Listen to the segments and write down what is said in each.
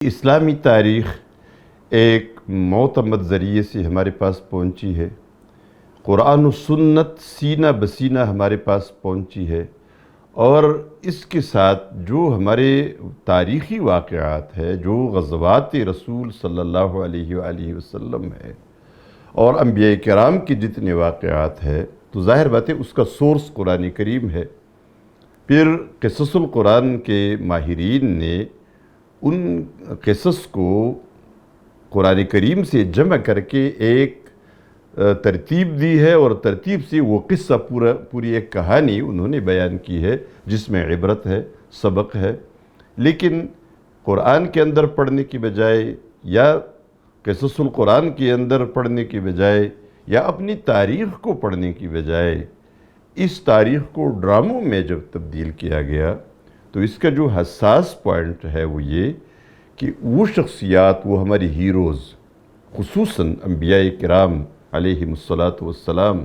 اسلامی تاریخ ایک معتمد ذریعے سے ہمارے پاس پہنچی ہے۔ قرآن و سنت سینہ بسینہ ہمارے پاس پہنچی ہے، اور اس کے ساتھ جو ہمارے تاریخی واقعات ہے، جو غزوات رسول صلی اللہ علیہ وآلہ وسلم ہے اور انبیاء کرام کے جتنے واقعات ہے، تو ظاہر بات ہے اس کا سورس قرآن کریم ہے۔ پھر قصص القرآن کے ماہرین نے ان قصص کو قرآن کریم سے جمع کر کے ایک ترتیب دی ہے، اور ترتیب سے وہ قصہ پوری ایک کہانی انہوں نے بیان کی ہے جس میں عبرت ہے، سبق ہے۔ لیکن قرآن کے اندر پڑھنے کی بجائے، یا قصص القرآن کے اندر پڑھنے کی بجائے، یا اپنی تاریخ کو پڑھنے کی بجائے اس تاریخ کو ڈراموں میں جب تبدیل کیا گیا، تو اس کا جو حساس پوائنٹ ہے وہ یہ کہ وہ شخصیات، وہ ہماری ہیروز، خصوصاً انبیاء کرام علیہم السلام،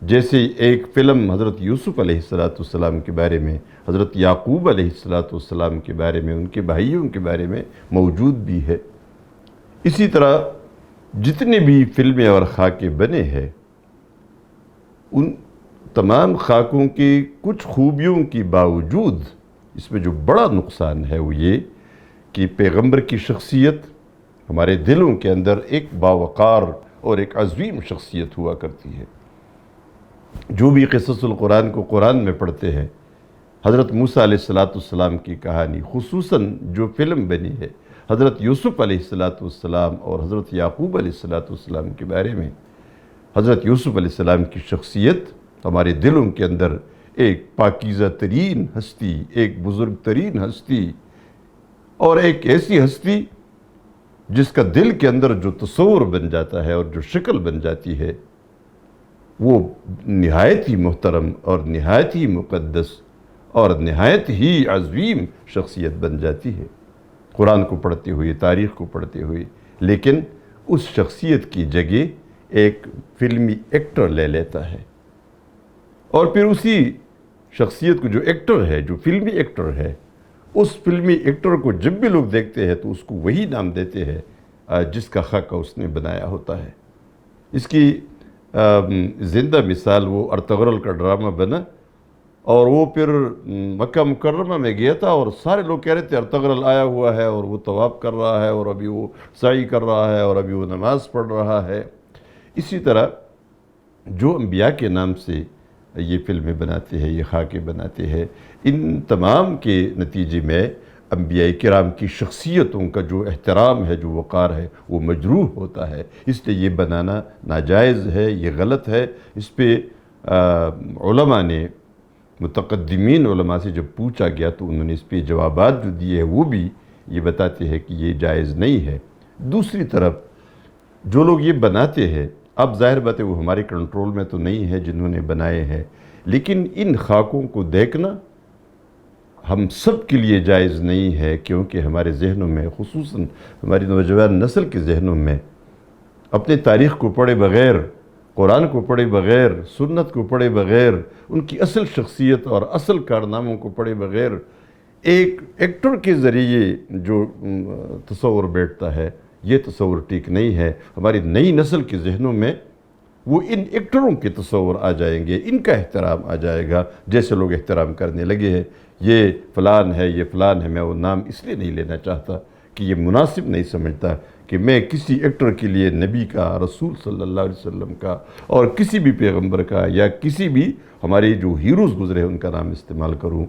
جیسے ایک فلم حضرت یوسف علیہ السلام کے بارے میں، حضرت یعقوب علیہ السلام کے بارے میں، ان کے بھائیوں کے بارے میں موجود بھی ہے۔ اسی طرح جتنے بھی فلمیں اور خاکے بنے ہیں، ان تمام خاکوں کی کچھ خوبیوں کی باوجود اس میں جو بڑا نقصان ہے وہ یہ کہ پیغمبر کی شخصیت ہمارے دلوں کے اندر ایک باوقار اور ایک عظیم شخصیت ہوا کرتی ہے۔ جو بھی قصص القرآن کو قرآن میں پڑھتے ہیں، حضرت موسیٰ علیہ السلام کی کہانی، خصوصاً جو فلم بنی ہے حضرت یوسف علیہ السلام اور حضرت یعقوب علیہ السلام کے بارے میں، حضرت یوسف علیہ السلام کی شخصیت ہمارے دلوں کے اندر ایک پاکیزہ ترین ہستی، ایک بزرگ ترین ہستی، اور ایک ایسی ہستی جس کا دل کے اندر جو تصور بن جاتا ہے اور جو شکل بن جاتی ہے، وہ نہایت ہی محترم اور نہایت ہی مقدس اور نہایت ہی عظیم شخصیت بن جاتی ہے قرآن کو پڑھتے ہوئے، تاریخ کو پڑھتے ہوئے۔ لیکن اس شخصیت کی جگہ ایک فلمی ایکٹر لے لیتا ہے، اور پھر اسی شخصیت کو جو ایکٹر ہے، جو فلمی ایکٹر ہے، اس فلمی ایکٹر کو جب بھی لوگ دیکھتے ہیں تو اس کو وہی نام دیتے ہیں جس کا خاکہ اس نے بنایا ہوتا ہے۔ اس کی زندہ مثال وہ ارطغرل کا ڈرامہ بنا، اور وہ پھر مکہ مکرمہ میں گیا تھا، اور سارے لوگ کہہ رہے تھے ارطغرل آیا ہوا ہے اور وہ طواف کر رہا ہے، اور ابھی وہ سعی کر رہا ہے، اور ابھی وہ نماز پڑھ رہا ہے۔ اسی طرح جو انبیاء کے نام سے یہ فلمیں بناتے ہیں، یہ خاکے بناتے ہیں، ان تمام کے نتیجے میں انبیاء کرام کی شخصیتوں کا جو احترام ہے، جو وقار ہے، وہ مجروح ہوتا ہے۔ اس لیے یہ بنانا ناجائز ہے، یہ غلط ہے۔ اس پہ علماء نے، متقدمین علماء سے جب پوچھا گیا تو انہوں نے اس پہ جوابات جو دیے ہیں وہ بھی یہ بتاتے ہیں کہ یہ جائز نہیں ہے۔ دوسری طرف جو لوگ یہ بناتے ہیں، اب ظاہر بات ہے وہ ہمارے کنٹرول میں تو نہیں ہے جنہوں نے بنائے ہیں، لیکن ان خاکوں کو دیکھنا ہم سب کے لیے جائز نہیں ہے، کیونکہ ہمارے ذہنوں میں، خصوصاً ہماری نوجوان نسل کے ذہنوں میں، اپنے تاریخ کو پڑھے بغیر، قرآن کو پڑھے بغیر، سنت کو پڑھے بغیر، ان کی اصل شخصیت اور اصل کارناموں کو پڑھے بغیر ایک ایکٹر کے ذریعے جو تصور بیٹھتا ہے، یہ تصور ٹھیک نہیں ہے۔ ہماری نئی نسل کے ذہنوں میں وہ ان ایکٹروں کے تصور آ جائیں گے، ان کا احترام آ جائے گا، جیسے لوگ احترام کرنے لگے ہیں۔ یہ فلان ہے، یہ فلان ہے، میں وہ نام اس لیے نہیں لینا چاہتا کہ یہ مناسب نہیں سمجھتا کہ میں کسی ایکٹر کے لیے نبی کا، رسول صلی اللہ علیہ وسلم کا، اور کسی بھی پیغمبر کا، یا کسی بھی ہمارے جو ہیروز گزرے ان کا نام استعمال کروں۔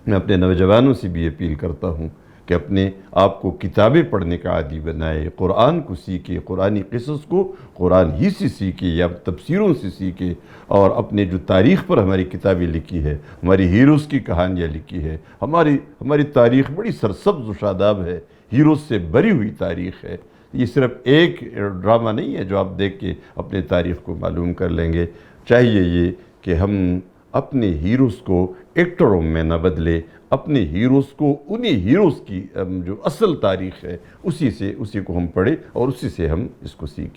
میں اپنے نوجوانوں سے بھی اپیل کرتا ہوں کہ اپنے آپ کو کتابیں پڑھنے کا عادی بنائے، قرآن کو سیکھے، قرآنی قصص کو قرآن ہی سے سیکھے یا تفسیروں سے سیکھے، اور اپنے جو تاریخ پر ہماری کتابیں لکھی ہے، ہماری ہیروز کی کہانیاں لکھی ہے، ہماری تاریخ بڑی سرسبز و شاداب ہے، ہیروز سے بری ہوئی تاریخ ہے۔ یہ صرف ایک ڈرامہ نہیں ہے جو آپ دیکھ کے اپنے تاریخ کو معلوم کر لیں گے۔ چاہیے یہ کہ ہم اپنے ہیروز کو ایکٹروں میں نہ بدلے، اپنے ہیروز کو انہی ہیروز کی جو اصل تاریخ ہے اسی کو ہم پڑھیں اور اسی سے ہم اس کو سیکھیں۔